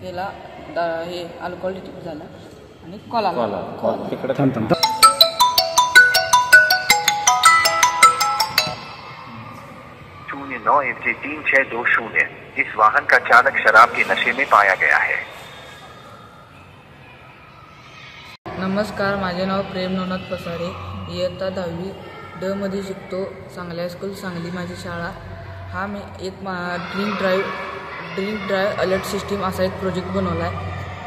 त्याला हे alcohol detect झालं आणि कॉल आला तिकडे थांब 09 FJ 3620 इस वाहन का चालक शराब के नशे में पाया गया है। नमस्कार, माझे नाव प्रेम नवनाथ पसारे, इयत्ता 10वी ड मध्ये शिकतो। चांगल्या स्कूल सांगली माझी शाळा। हा मी एक ड्रिंक ड्राईव्ह अलर्ट सिस्टीम असा एक प्रोजेक्ट बनवला आहे।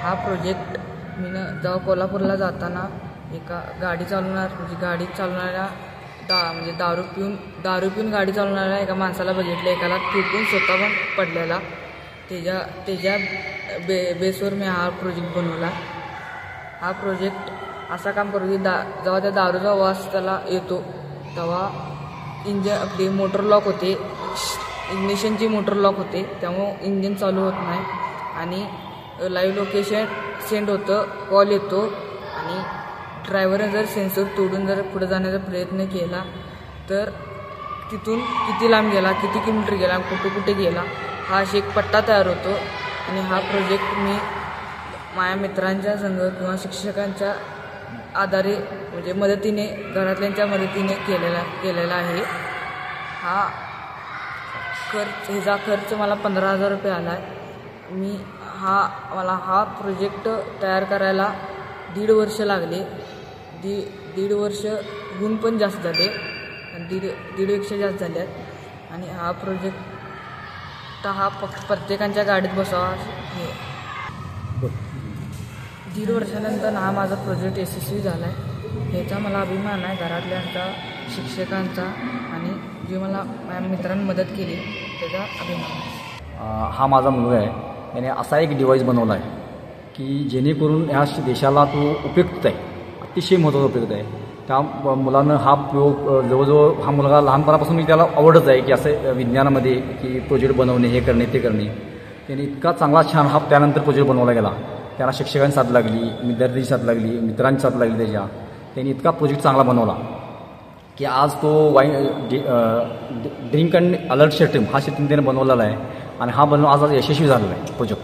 हा प्रोजेक्ट मी जेव्हा कोल्हापूरला जाताना एका गाडी चालवणाऱ्या दारू पिऊन गाडी चालवणाऱ्या एका माणसाला बघितलं। एकाला चुकून स्वतः पण पडलेला। त्याच्या बेसवर मी हा प्रोजेक्ट बनवला। हा प्रोजेक्ट असा काम करतो की जेव्हा त्या दारूचा वास त्याला येतो तेव्हा इंजन आपली मोटर लॉक होते, इग्निशनची मोटर लॉक होते, त्यामुळे इंजिन चालू होत नाही आणि लाईव्ह लोकेशन सेंड होतं, कॉल येतो आणि ड्रायव्हरने जर सेन्सर तोडून जर पुढे जाण्याचा प्रयत्न केला तर तिथून किती लांब गेला, किती किलोमीटर गेला, कुठे गेला हा अशी एक पट्टा तयार होतो। आणि हा प्रोजेक्ट मी माझ्या मित्रांच्या संग किंवा शिक्षकांच्या आधारे म्हणजे मदतीने घरातल्यांच्या मदतीने केलेला आहे। ह्याचा खर्च मला 15,000 रुपये आला आहे। मला हा प्रोजेक्ट तयार करायला 1.5 वर्ष लागले। 1.5 वर्षहून पण जास्त झाले, 1.5पेक्षा जास्त झाल्यात। आणि हा प्रोजेक्ट प्रत्येकांच्या गाडीत बसावा हे 1.5 वर्षानंतर हा माझा प्रोजेक्ट यशस्वी झाला आहे। याचा मला अभिमान आहे, घरातल्यांचा, शिक्षकांचा आणि जे मला माझ्या मित्रांनी मदत केली त्याचा अभिमान आहे। हा माझा मुलगा आहे, याने असा एक डिव्हाइस बनवला आहे की जेणेकरून ह्या देशाला तो उपयुक्त आहे, अतिशय महत्त्वाचा उपयुक्त आहे। त्या मुलानं हा प्रयोग जवळजवळ हा मुलगा लहानपणापासून मी त्याला आवडच आहे की असं विज्ञानामध्ये की प्रोजेक्ट बनवणे, हे करणे ते करणे। त्याने इतका चांगला छान हा त्यानंतर प्रोजेक्ट बनवला गेला। त्याला शिक्षकांची साथ लागली, विद्यार्थ्यांची साथ लागली, मित्रांची साथ लागली। त्यांनी इतका प्रोजेक्ट चांगला बनवला की आज तो ड्रिंक अँड अलर्ट सिस्टीम हा सिस्टीम त्याने बनवलेला आहे आणि हा आज यशस्वी झालेला आहे प्रोजेक्ट।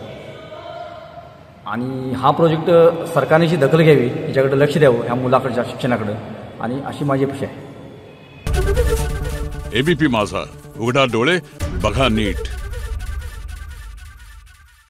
आणि हा प्रोजेक्ट सरकारने दखल घ्यावी, याच्याकडे लक्ष द्यावं ह्या मुलाकडच्या शिक्षणाकडे, आणि अशी माझी अपेक्षा आहे। एबीपी माझा, उघडा डोळे बघा नीट।